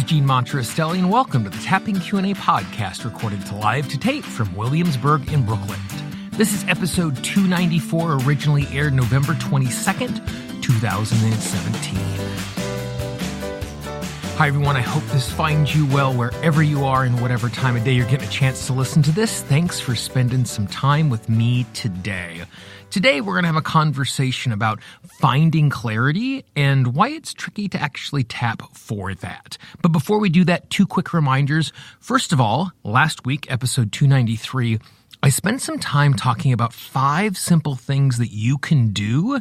is Gene Monterastelli, and welcome to the Tapping Q&A podcast recorded live to tape from Williamsburg in Brooklyn. This is episode 294, originally aired November 22nd, 2017. Hi, everyone. I hope this finds you well wherever you are and whatever time of day you're getting a chance to listen to this. Thanks for spending some time with me today. Today, we're going to have a conversation about finding clarity and why it's tricky to actually tap for that. But before we do that, two quick reminders. First of all, last week, episode 293, I spent some time talking about 5 simple things that you can do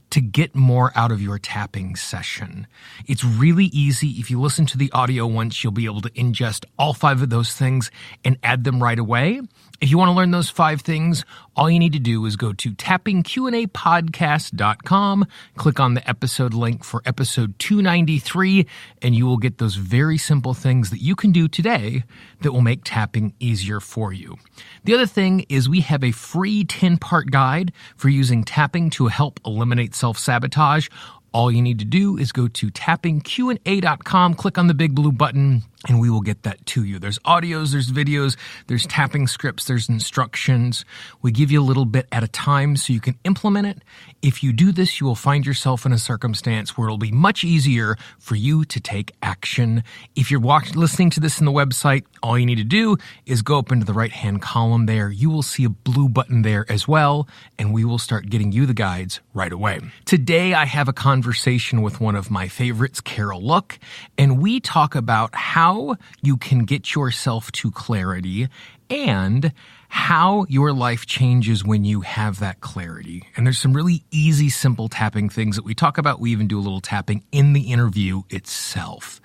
to get more out of your tapping session. It's really easy. If you listen to the audio once, you'll be able to ingest all 5 of those things and add them right away. If you want to learn those 5 things, all you need to do is go to tappingqandapodcast.com, click on the episode link for episode 293, and you will get those very simple things that you can do today that will make tapping easier for you. The other thing is we have a free 10-part guide for using tapping to help eliminate self-sabotage. All you need to do is go to tappingqanda.com, click on the big blue button, and we will get that to you. There's audios, there's videos, there's tapping scripts, there's instructions. We give you a little bit at a time so you can implement it. If you do this, you will find yourself in a circumstance where it'll be much easier for you to take action. If you're listening to this in the website, all you need to do is go up into the right-hand column there. You will see a blue button there as well, and we will start getting you the guides right away. Today, I have a conversation with one of my favorites, Carol Look, and we talk about how you can get yourself to clarity and how your life changes when you have that clarity. And there's some really easy, simple tapping things that we talk about. We even do a little tapping in the interview itself.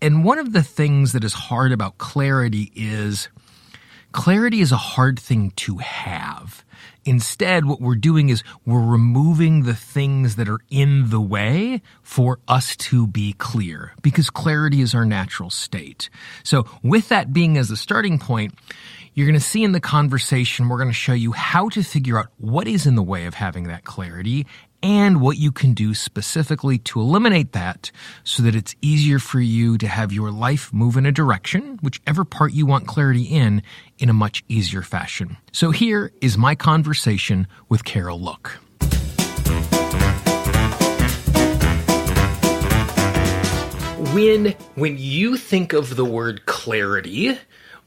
And one of the things that is hard about clarity is a hard thing to have. Instead, what we're doing is we're removing the things that are in the way for us to be clear, because clarity is our natural state. So with that being as a starting point, you're going to see in the conversation, we're going to show you how to figure out what is in the way of having that clarity and what you can do specifically to eliminate that so that it's easier for you to have your life move in a direction, whichever part you want clarity in a much easier fashion. So here is my conversation with Carol Look. When you think of the word clarity,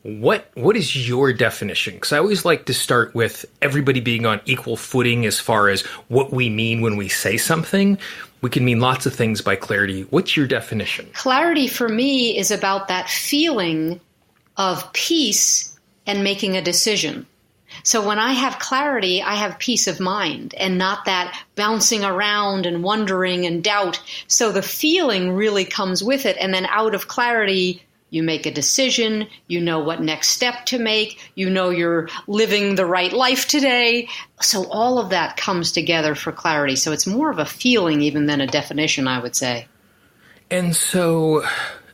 what is your definition? Because I always like to start with everybody being on equal footing as far as what we mean when we say something. We can mean lots of things by clarity. What's your definition? Clarity for me is about that feeling of peace and making a decision. So when I have clarity, I have peace of mind and not that bouncing around and wondering and doubt. So the feeling really comes with it. And then out of clarity, you make a decision, you know what next step to make, you know you're living the right life today. So all of that comes together for clarity. So it's more of a feeling even than a definition, I would say. And so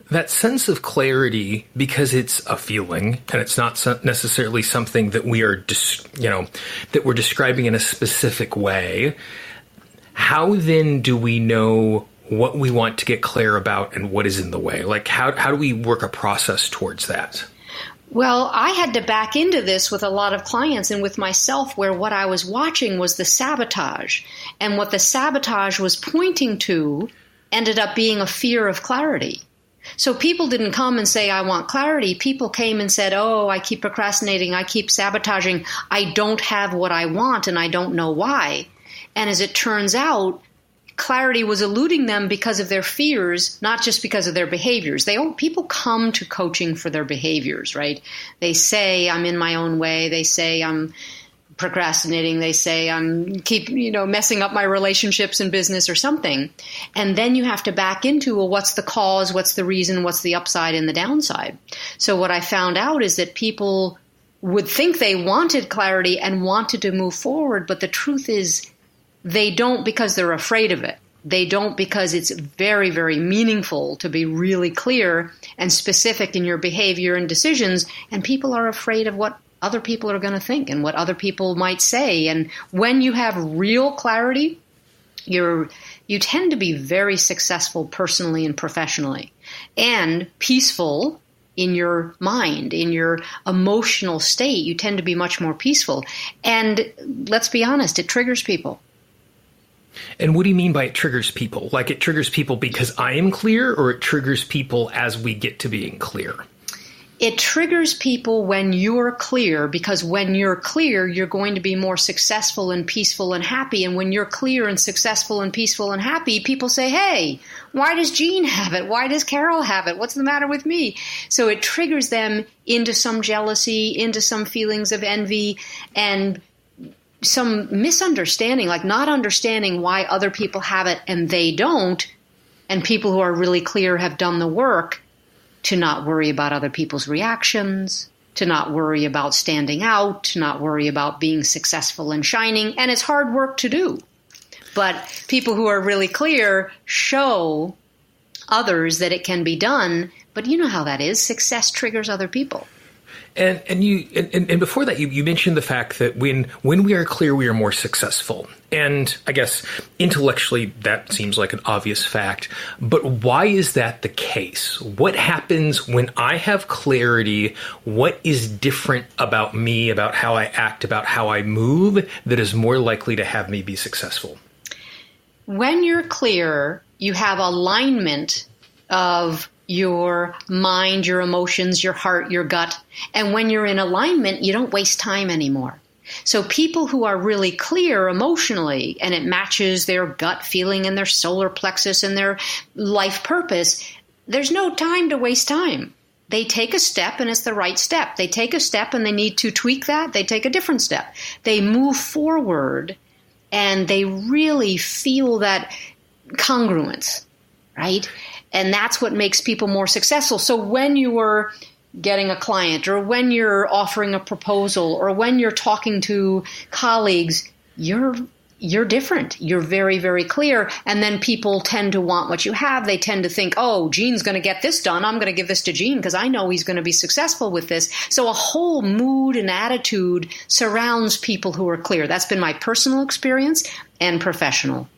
that sense of clarity, because it's a feeling and it's not necessarily something that we are, that we're describing in a specific way, how then do we know what we want to get clear about and what is in the way? Like, how do we work a process towards that? Well, I had to back into this with a lot of clients and with myself, where what I was watching was the sabotage. And what the sabotage was pointing to ended up being a fear of clarity. So people didn't come and say, I want clarity. People came and said, oh, I keep procrastinating, I keep sabotaging, I don't have what I want and I don't know why. And as it turns out, clarity was eluding them because of their fears, not just because of their behaviors. People come to coaching for their behaviors, right? They say, I'm in my own way. They say, I'm procrastinating. They say, I'm messing up my relationships and business or something. And then you have to back into, well, what's the cause? What's the reason? What's the upside and the downside? So what I found out is that people would think they wanted clarity and wanted to move forward, but the truth is, they don't because they're afraid of it. They don't because it's very, very meaningful to be really clear and specific in your behavior and decisions. And people are afraid of what other people are going to think and what other people might say. And when you have real clarity, you're you tend to be very successful personally and professionally, and peaceful in your mind, in your emotional state. You tend to be much more peaceful. And let's be honest, it triggers people. And what do you mean by it triggers people? Like it triggers people because I am clear, or it triggers people as we get to being clear? It triggers people when you're clear, because when you're clear, you're going to be more successful and peaceful and happy. And when you're clear and successful and peaceful and happy, people say, hey, why does Jean have it? Why does Carol have it? What's the matter with me? So it triggers them into some jealousy, into some feelings of envy, and some misunderstanding, like not understanding why other people have it and they don't. And people who are really clear have done the work to not worry about other people's reactions, to not worry about standing out, to not worry about being successful and shining. And it's hard work to do. But people who are really clear show others that it can be done. But you know how that is. Success triggers other people. And before that, you mentioned the fact that when we are clear, we are more successful. And I guess intellectually, that seems like an obvious fact. But why is that the case? What happens when I have clarity? What is different about me, about how I act, about how I move, that is more likely to have me be successful? When you're clear, you have alignment of your mind, your emotions, your heart, your gut. And when you're in alignment, you don't waste time anymore. So people who are really clear emotionally, and it matches their gut feeling and their solar plexus and their life purpose, there's no time to waste time. They take a step and it's the right step. They take a step and they need to tweak that. They take a different step. They move forward and they really feel that congruence, right? And that's what makes people more successful. So when you are getting a client, or when you're offering a proposal, or when you're talking to colleagues, you're different. You're very, very clear. And then people tend to want what you have. They tend to think, oh, Gene's going to get this done. I'm going to give this to Gene because I know he's going to be successful with this. So a whole mood and attitude surrounds people who are clear. That's been my personal experience and professional.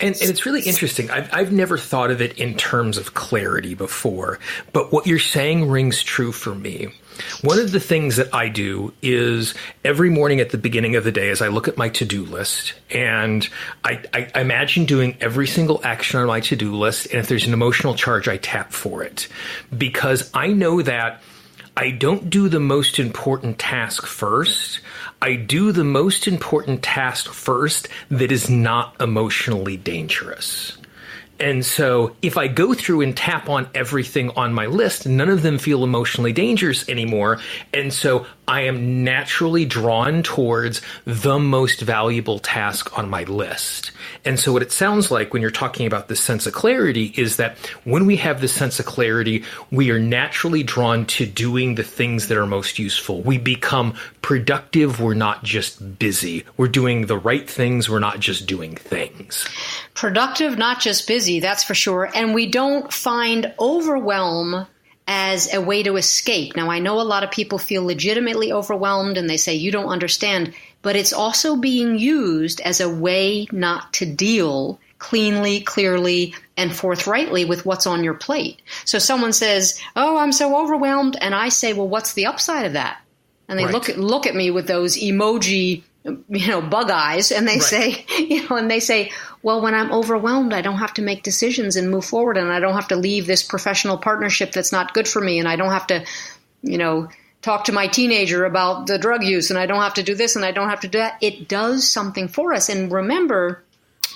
And it's really interesting. I've never thought of it in terms of clarity before, but what you're saying rings true for me. One of the things that I do is every morning at the beginning of the day, as I look at my to-do list, and I imagine doing every single action on my to-do list, and if there's an emotional charge, I tap for it. Because I know that I don't do the most important task first. I do the most important task first that is not emotionally dangerous. And so if I go through and tap on everything on my list, none of them feel emotionally dangerous anymore. And so I am naturally drawn towards the most valuable task on my list. And so what it sounds like when you're talking about this sense of clarity is that when we have this sense of clarity, we are naturally drawn to doing the things that are most useful. We become productive. We're not just busy. We're doing the right things. We're not just doing things. Productive, not just busy, that's for sure. And we don't find overwhelm as a way to escape. Now, I know a lot of people feel legitimately overwhelmed and they say, you don't understand, but it's also being used as a way not to deal cleanly, clearly, and forthrightly with what's on your plate. So someone says, oh, I'm so overwhelmed. And I say, well, what's the upside of that? And they look at me with those emoji, bug eyes, and they say, well, when I'm overwhelmed, I don't have to make decisions and move forward, and I don't have to leave this professional partnership that's not good for me, and I don't have to, talk to my teenager about the drug use, and I don't have to do this, and I don't have to do that. It does something for us. And remember,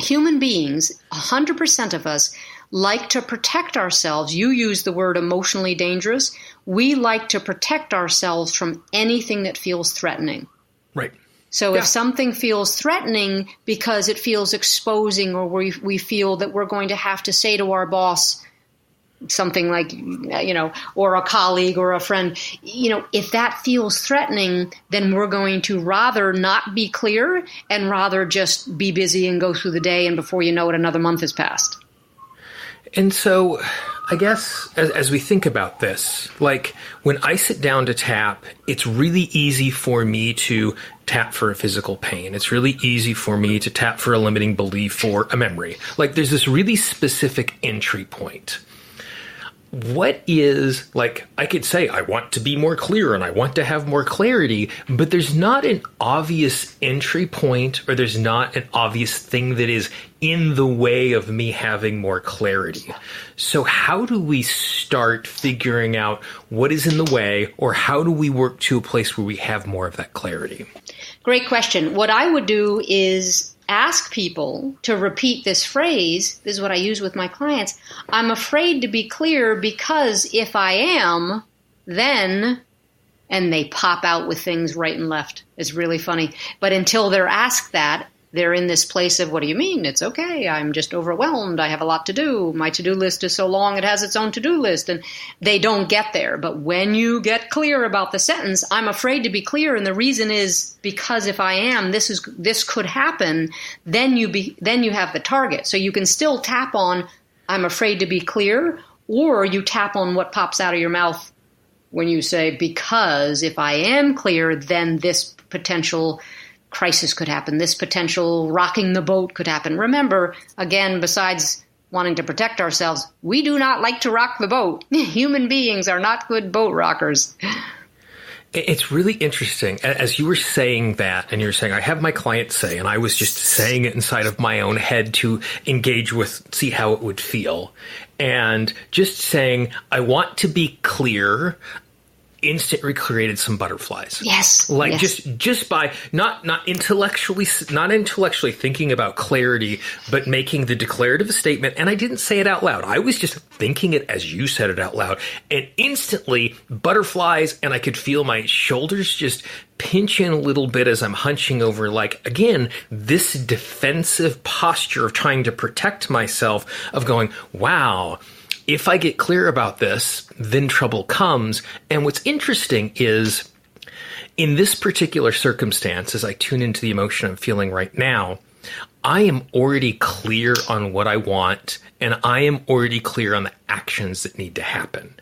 human beings, 100% of us, like to protect ourselves. You use the word emotionally dangerous. We like to protect ourselves from anything that feels threatening. Right. So if something feels threatening because it feels exposing, or we feel that we're going to have to say to our boss something like, or a colleague or a friend, if that feels threatening, then we're going to rather not be clear and rather just be busy and go through the day. And before you know it, another month has passed. And so I guess as we think about this, like when I sit down to tap, it's really easy for me to tap for a physical pain. It's really easy for me to tap for a limiting belief or a memory. Like there's this really specific entry point. What is, like, I could say, I want to be more clear and I want to have more clarity, but there's not an obvious entry point or there's not an obvious thing that is in the way of me having more clarity. So how do we start figuring out what is in the way, or how do we work to a place where we have more of that clarity? Great question. What I would do is ask people to repeat this phrase. This is what I use with my clients. I'm afraid to be clear because if I am, then, and they pop out with things right and left. It's really funny. But until they're asked that, they're in this place of, what do you mean? It's okay. I'm just overwhelmed. I have a lot to do. My to-do list is so long, it has its own to-do list. And they don't get there. But when you get clear about the sentence, I'm afraid to be clear. And the reason is because if I am, this could happen. Then you have the target. So you can still tap on, I'm afraid to be clear, or you tap on what pops out of your mouth when you say, because if I am clear, then this potential crisis could happen. This potential rocking the boat could happen. Remember, again, besides wanting to protect ourselves, we do not like to rock the boat. Human beings are not good boat rockers. It's really interesting. As you were saying that, and you're saying, I have my client say, and I was just saying it inside of my own head to engage with, see how it would feel. And just saying, I want to be clear, instantly created some butterflies. Yes. Like yes. just by not intellectually thinking about clarity, but making the declarative statement. And I didn't say it out loud. I was just thinking it as you said it out loud, and instantly butterflies. And I could feel my shoulders just pinch in a little bit as I'm hunching over, like, again, this defensive posture of trying to protect myself, of going, wow, if I get clear about this, then trouble comes. And what's interesting is, in this particular circumstance, as I tune into the emotion I'm feeling right now, I am already clear on what I want, and I am already clear on the actions that need to happen.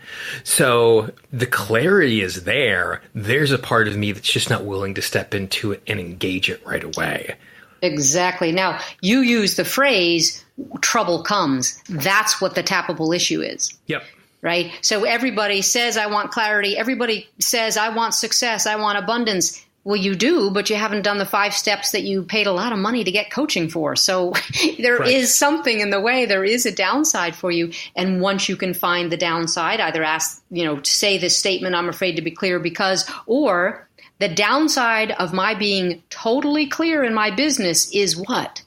So the clarity is there. There's a part of me that's just not willing to step into it and engage it right away. Exactly. Now, you use the phrase, trouble comes. That's what the tappable issue is. Yep. Right? So everybody says, I want clarity. Everybody says, I want success. I want abundance. Well, you do, but you haven't done the 5 steps that you paid a lot of money to get coaching for. So there right. is something in the way. There is a downside for you. And once you can find the downside, either ask, say this statement, I'm afraid to be clear because, or the downside of my being totally clear in my business is what?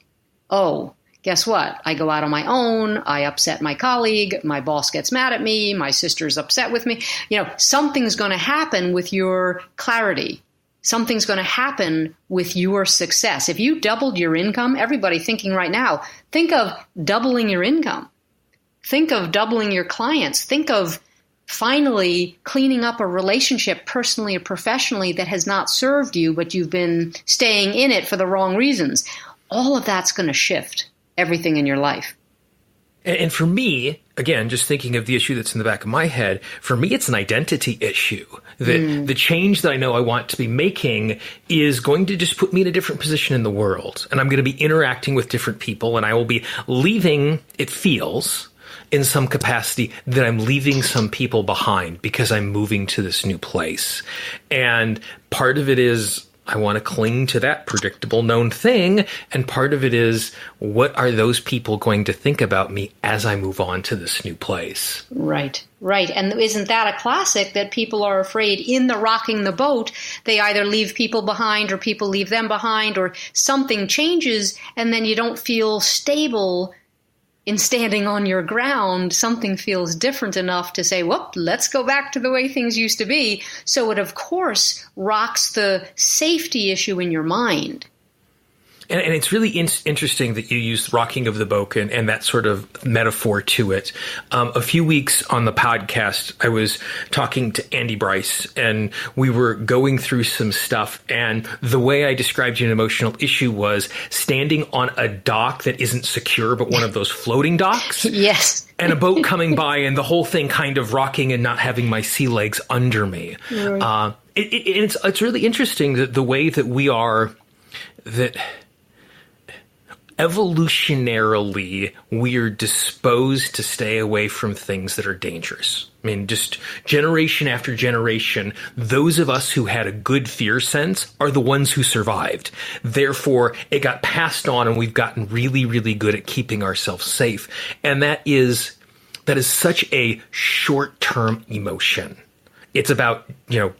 Oh, guess what? I go out on my own. I upset my colleague. My boss gets mad at me. My sister's upset with me. Something's going to happen with your clarity. Something's going to happen with your success. If you doubled your income, everybody thinking right now, think of doubling your income. Think of doubling your clients. Think of finally cleaning up a relationship personally or professionally that has not served you, but you've been staying in it for the wrong reasons. All of that's going to shift everything in your life. And for me, again, just thinking of the issue that's in the back of my head, for me, it's an identity issue. That the change that I know I want to be making is going to just put me in a different position in the world. And I'm going to be interacting with different people, and I will be leaving, it feels, in some capacity, that I'm leaving some people behind because I'm moving to this new place. And part of it is I want to cling to that predictable known thing. And part of it is, what are those people going to think about me as I move on to this new place? Right, right. And isn't that a classic that people are afraid in the rocking the boat, they either leave people behind or people leave them behind or something changes and then you don't feel stable in standing on your ground. Something feels different enough to say, whoop, let's go back to the way things used to be. So it, of course, rocks the safety issue in your mind. And it's really interesting that you used rocking of the boat and that sort of metaphor to it. A few weeks on the podcast, I was talking to Andy Bryce, and we were going through some stuff. And the way I described an emotional issue was standing on a dock that isn't secure, but one of those floating docks. Yes. and a boat coming by and the whole thing kind of rocking and not having my sea legs under me. Right. It's really interesting that the way that we are, that evolutionarily we're disposed to stay away from things that are dangerous. I mean, just generation after generation, those of us who had a good fear sense are the ones who survived. Therefore, it got passed on and we've gotten really, really good at keeping ourselves safe. And that is such a short-term emotion. It's about,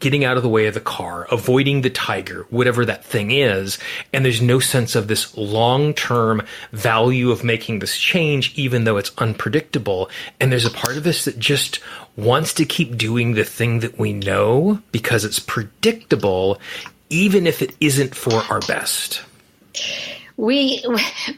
getting out of the way of the car, avoiding the tiger, whatever that thing is. And there's no sense of this long-term value of making this change, even though it's unpredictable. And there's a part of us that just wants to keep doing the thing that we know because it's predictable, even if it isn't for our best.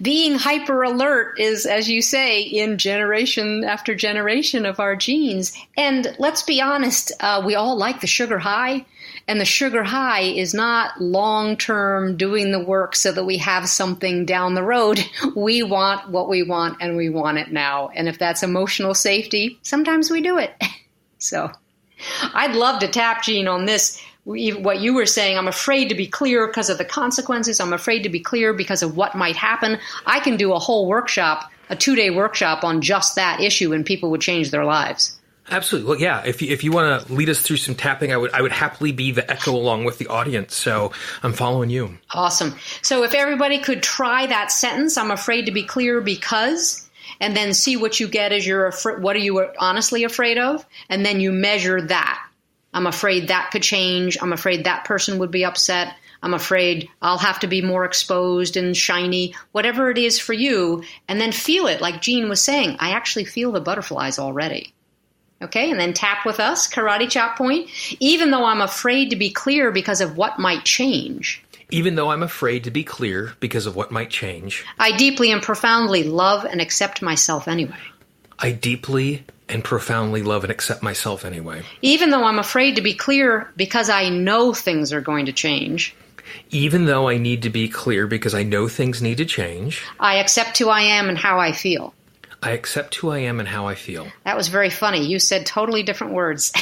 Being hyper alert is, as you say, in generation after generation of our genes. And let's be honest, we all like the sugar high. And the sugar high is not long-term doing the work so that we have something down the road. We want what we want, and we want it now. And if that's emotional safety, sometimes we do it. So I'd love to tap Gene on this. What you were saying, I'm afraid to be clear because of the consequences. I'm afraid to be clear because of what might happen. I can do a whole workshop, a 2-day workshop on just that issue, and people would change their lives. Absolutely. Well, yeah. If you want to lead us through some tapping, I would happily be the echo along with the audience. So I'm following you. Awesome. So if everybody could try that sentence, I'm afraid to be clear because, and then see what you get as what are you honestly afraid of? And then you measure that. I'm afraid that could change. I'm afraid that person would be upset. I'm afraid I'll have to be more exposed and shiny, whatever it is for you. And then feel it. Like Gene was saying, I actually feel the butterflies already. Okay, and then tap with us, karate chop point. Even though I'm afraid to be clear because of what might change. Even though I'm afraid to be clear because of what might change. I deeply and profoundly love and accept myself anyway. I deeply and profoundly love and accept myself anyway. Even though I'm afraid to be clear because I know things are going to change. Even though I need to be clear because I know things need to change. I accept who I am and how I feel. I accept who I am and how I feel. That was very funny. You said totally different words.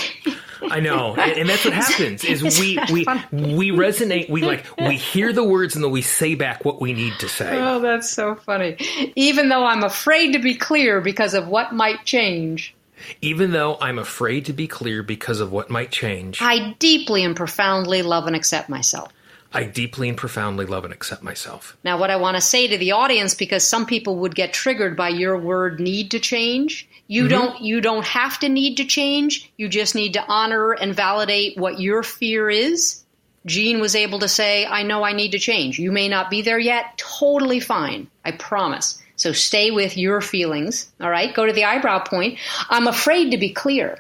I know. And that's what happens is we resonate. We hear the words and then we say back what we need to say. Oh, that's so funny. Even though I'm afraid to be clear because of what might change. Even though I'm afraid to be clear because of what might change. I deeply and profoundly love and accept myself. I deeply and profoundly love and accept myself. Now, what I want to say to the audience, because some people would get triggered by your word need to change. You don't have to need to change. You just need to honor and validate what your fear is. Gene was able to say, I know I need to change. You may not be there yet. Totally fine. I promise. So stay with your feelings. All right. Go to the eyebrow point. I'm afraid to be clear.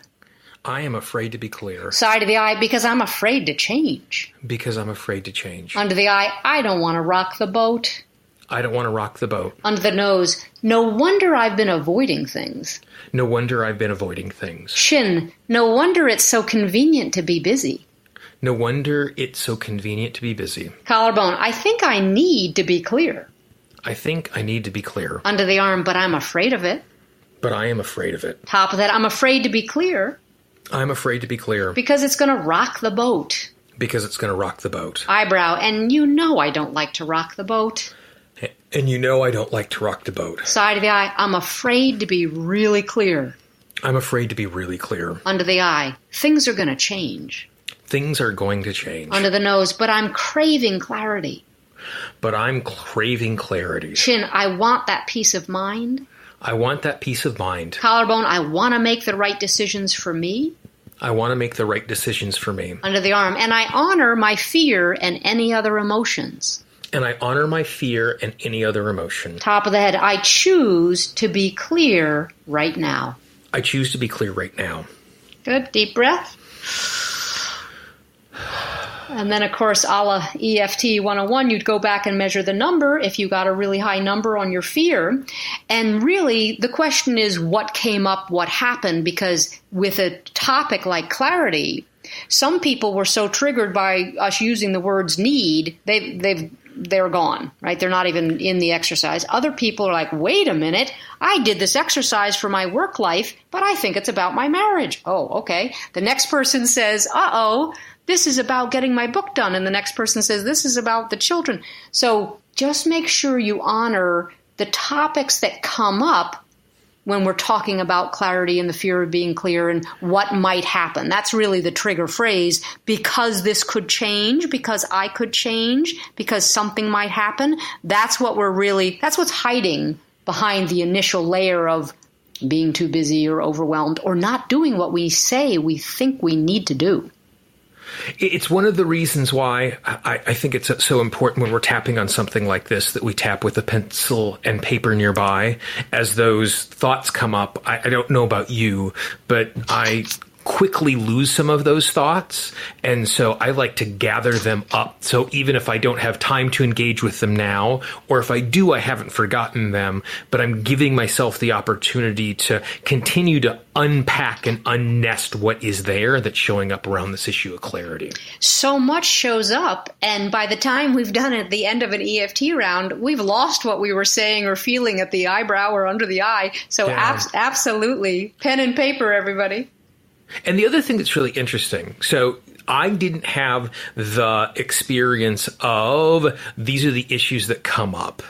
I am afraid to be clear. Side of the eye, because I'm afraid to change. Because I'm afraid to change. Under the eye, I don't want to rock the boat. I don't want to rock the boat. Under the nose, no wonder I've been avoiding things. No wonder I've been avoiding things. Chin, no wonder it's so convenient to be busy. No wonder it's so convenient to be busy. Collarbone, I think I need to be clear. I think I need to be clear. Under the arm, but I'm afraid of it. But I am afraid of it. Top of that, I'm afraid to be clear. I'm afraid to be clear. Because it's going to rock the boat. Because it's going to rock the boat. Eyebrow, and you know I don't like to rock the boat. And you know I don't like to rock the boat. Side of the eye, I'm afraid to be really clear. I'm afraid to be really clear. Under the eye, things are going to change. Things are going to change. Under the nose, but I'm craving clarity. But I'm craving clarity. Chin, I want that peace of mind. I want that peace of mind. Collarbone, I want to make the right decisions for me. I want to make the right decisions for me. Under the arm, and I honor my fear and any other emotions. And I honor my fear and any other emotion. Top of the head, I choose to be clear right now. I choose to be clear right now. Good. Deep breath. And then, of course, a la EFT 101, you'd go back and measure the number if you got a really high number on your fear. And really, the question is what came up, what happened, because with a topic like clarity, some people were so triggered by us using the words need, they've they're gone, right? They're not even in the exercise. Other people are like, wait a minute, I did this exercise for my work life, but I think it's about my marriage. Oh, okay. The next person says, uh-oh, this is about getting my book done. And the next person says, this is about the children. So just make sure you honor the topics that come up when we're talking about clarity and the fear of being clear and what might happen. That's really the trigger phrase, because this could change, because I could change, because something might happen. That's what's hiding behind the initial layer of being too busy or overwhelmed or not doing what we say we think we need to do. It's one of the reasons why I think it's so important when we're tapping on something like this that we tap with a pencil and paper nearby as those thoughts come up. I don't know about you, but I quickly lose some of those thoughts. And so I like to gather them up. So even if I don't have time to engage with them now, or if I do, I haven't forgotten them, but I'm giving myself the opportunity to continue to unpack and unnest what is there that's showing up around this issue of clarity. So much shows up. And by the time we've done at the end of an EFT round, we've lost what we were saying or feeling at the eyebrow or under the eye. So absolutely, pen and paper, everybody. And the other thing that's really interesting, so I didn't have the experience of these are the issues that come up.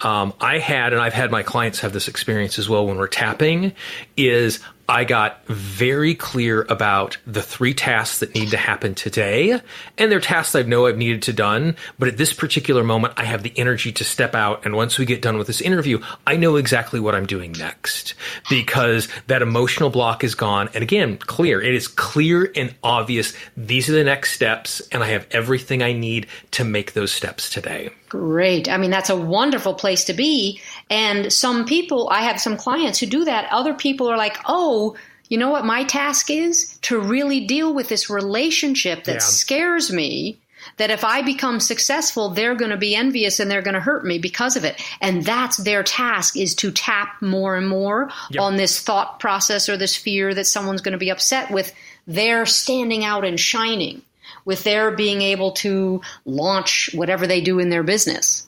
I had, and I've had my clients have this experience as well when we're tapping, is I got very clear about the 3 tasks that need to happen today, and they're tasks I know I've needed to done, but at this particular moment, I have the energy to step out, and once we get done with this interview, I know exactly what I'm doing next, because that emotional block is gone, and again, clear. It is clear and obvious. These are the next steps, and I have everything I need to make those steps today. Great. I mean, that's a wonderful place to be. And some people, I have some clients who do that. Other people are like, oh, you know what my task is? To really deal with this relationship that scares me, that if I become successful, they're going to be envious and they're going to hurt me because of it. And that's their task, is to tap more and more on this thought process or this fear that someone's going to be upset with their standing out and shining, with their being able to launch whatever they do in their business.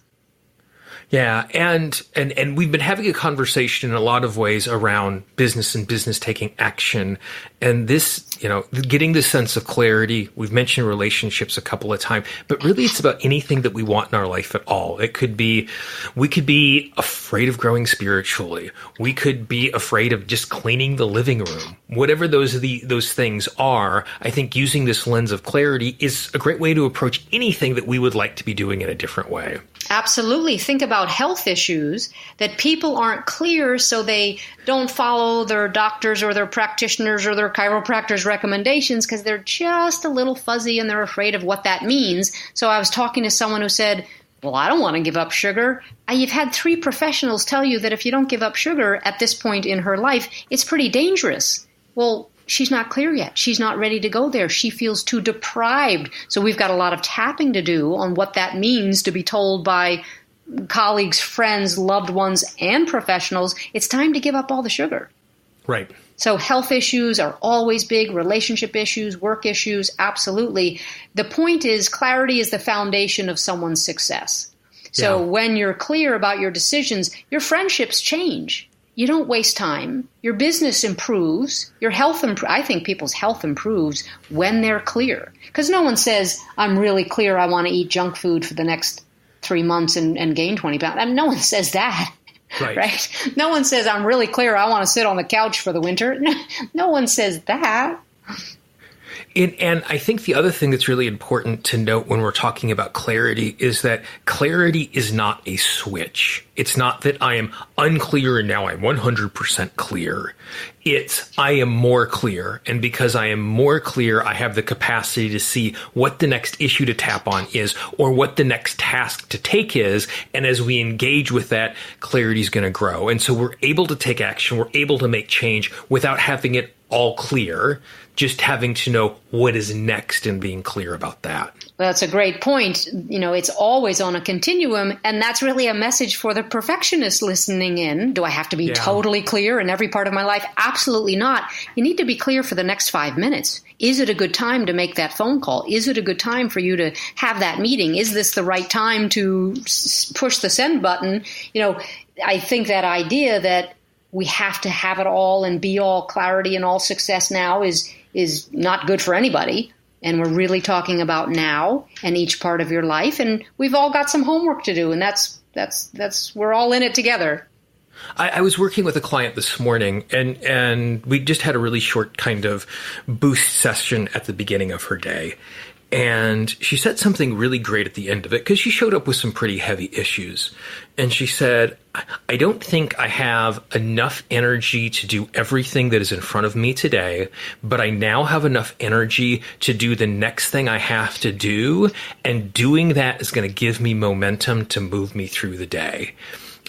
Yeah, and we've been having a conversation in a lot of ways around business and business taking action. And this, getting this sense of clarity, we've mentioned relationships a couple of times, but really it's about anything that we want in our life at all. It could be, we could be afraid of growing spiritually. We could be afraid of just cleaning the living room. Whatever those things are, I think using this lens of clarity is a great way to approach anything that we would like to be doing in a different way. Absolutely. Think about health issues that people aren't clear, so they don't follow their doctors or their practitioners or their chiropractors' recommendations because they're just a little fuzzy and they're afraid of what that means. So I was talking to someone who said, well, I don't want to give up sugar. You've had 3 professionals tell you that if you don't give up sugar at this point in her life, it's pretty dangerous. Well, she's not clear yet. She's not ready to go there. She feels too deprived. So we've got a lot of tapping to do on what that means to be told by colleagues, friends, loved ones, and professionals, it's time to give up all the sugar. Right. So health issues are always big, relationship issues, work issues, absolutely. The point is clarity is the foundation of someone's success. So when you're clear about your decisions, your friendships change. You don't waste time. Your business improves. Your health I think people's health improves when they're clear. Because no one says, I'm really clear, I want to eat junk food for the next 3 months and gain 20 pounds. I mean, no one says that. Right? No one says, I'm really clear, I want to sit on the couch for the winter. No one says that. And I think the other thing that's really important to note when we're talking about clarity is that clarity is not a switch. It's not that I am unclear and now I'm 100% clear. It's I am more clear. And because I am more clear, I have the capacity to see what the next issue to tap on is or what the next task to take is. And as we engage with that, clarity is going to grow. And so we're able to take action. We're able to make change without having it all clear, just having to know what is next and being clear about that. Well, that's a great point. It's always on a continuum, and that's really a message for the perfectionist listening in. Do I have to be totally clear in every part of my life? Absolutely not. You need to be clear for the next 5 minutes. Is it a good time to make that phone call? Is it a good time for you to have that meeting? Is this the right time to push the send button? I think that idea that we have to have it all and be all clarity and all success now is not good for anybody. And we're really talking about now and each part of your life. And we've all got some homework to do. And that's we're all in it together. I was working with a client this morning, and we just had a really short kind of boost session at the beginning of her day. And she said something really great at the end of it, because she showed up with some pretty heavy issues. And she said, I don't think I have enough energy to do everything that is in front of me today, but I now have enough energy to do the next thing I have to do. And doing that is going to give me momentum to move me through the day.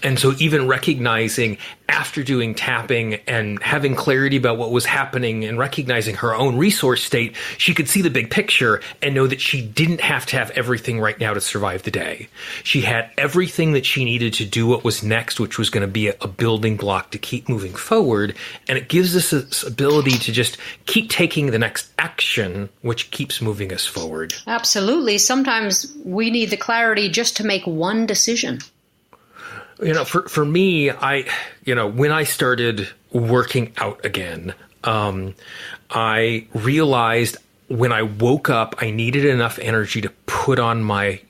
And so even recognizing after doing tapping and having clarity about what was happening and recognizing her own resource state, she could see the big picture and know that she didn't have to have everything right now to survive the day. She had everything that she needed to do what was next, which was going to be a building block to keep moving forward. And it gives us this ability to just keep taking the next action, which keeps moving us forward. Absolutely. Sometimes we need the clarity just to make one decision. For me, when I started working out again, I realized when I woke up, I needed enough energy to put on my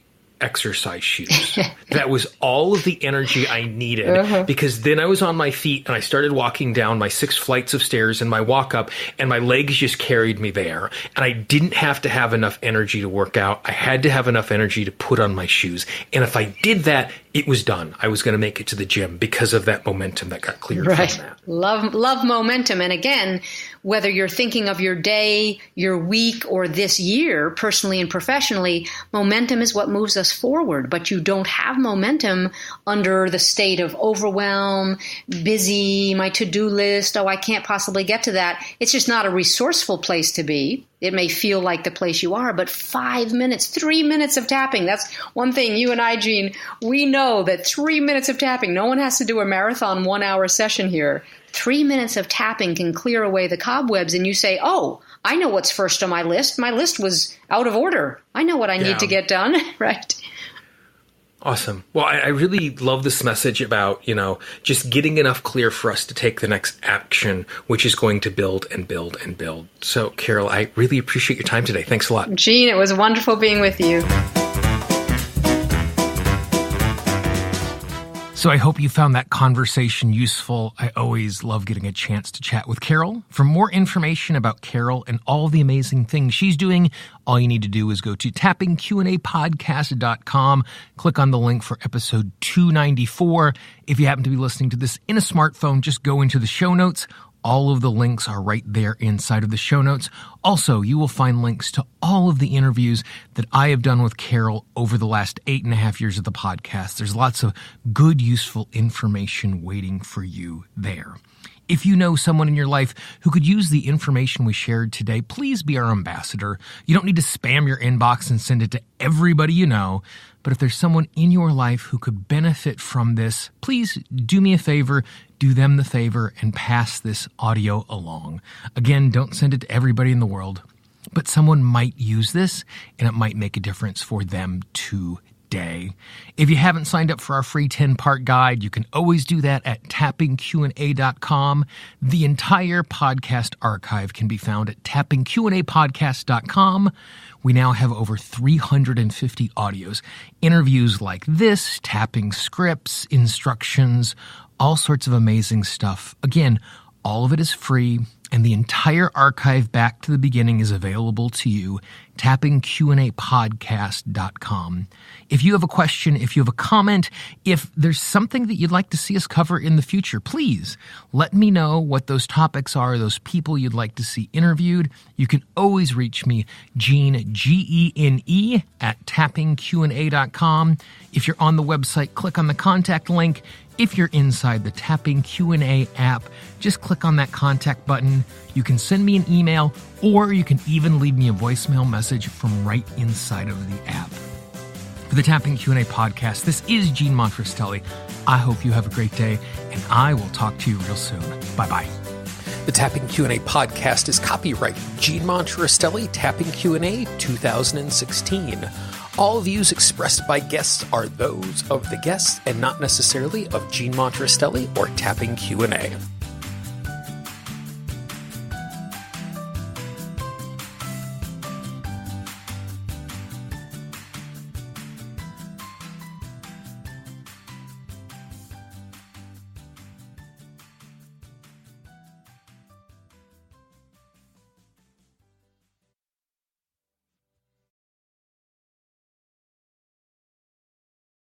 exercise shoes. That was all of the energy I needed, because then I was on my feet and I started walking down my 6 flights of stairs in my walk up, and my legs just carried me there. And I didn't have to have enough energy to work out. I had to have enough energy to put on my shoes. And if I did that, it was done. I was going to make it to the gym because of that momentum that got cleared from that. Love momentum. And again, whether you're thinking of your day, your week, or this year, personally and professionally, momentum is what moves us forward. But you don't have momentum under the state of overwhelm, busy, my to-do list, I can't possibly get to that. It's just not a resourceful place to be. It may feel like the place you are, but 5 minutes, 3 minutes of tapping. That's one thing you and I, Jean, we know that 3 minutes of tapping, no one has to do a marathon 1 hour session here. 3 minutes of tapping can clear away the cobwebs, and you say, oh, I know what's first on my list. My list was out of order. I know what I need to get done, right? Awesome. Well, I really love this message about, just getting enough clear for us to take the next action, which is going to build and build and build. So, Carol, I really appreciate your time today. Thanks a lot. Jean, it was wonderful being with you. So I hope you found that conversation useful. I always love getting a chance to chat with Carol. For more information about Carol and all the amazing things she's doing, all you need to do is go to tappingqandapodcast.com, click on the link for episode 294. If you happen to be listening to this in a smartphone, just go into the show notes. All of the links are right there inside of the show notes. Also, you will find links to all of the interviews that I have done with Carol over the last 8.5 years of the podcast. There's lots of good, useful information waiting for you there. If you know someone in your life who could use the information we shared today, please be our ambassador. You don't need to spam your inbox and send it to everybody you know. But if there's someone in your life who could benefit from this, please do me a favor, do them the favor, and pass this audio along. Again, don't send it to everybody in the world, but someone might use this, and it might make a difference for them today. If you haven't signed up for our free 10-part guide, you can always do that at tappingqanda.com. The entire podcast archive can be found at tappingqandapodcast.com. We now have over 350 audios, interviews like this, tapping scripts, instructions, all sorts of amazing stuff. Again, all of it is free, and the entire archive back to the beginning is available to you, tappingqandapodcast.com. If you have a question, if you have a comment, if there's something that you'd like to see us cover in the future, please let me know what those topics are, those people you'd like to see interviewed. You can always reach me, Gene, Gene, at tappingqanda.com. If you're on the website, click on the contact link. If you're inside the Tapping Q&A app, just click on that contact button. You can send me an email, or you can even leave me a voicemail message from right inside of the app. For the Tapping Q&A podcast, this is Gene Monterastelli. I hope you have a great day, and I will talk to you real soon. Bye-bye. The Tapping Q&A podcast is copyright Gene Monterastelli, Tapping Q&A 2016. All views expressed by guests are those of the guests and not necessarily of Gene Monterastelli or Tapping Q&A.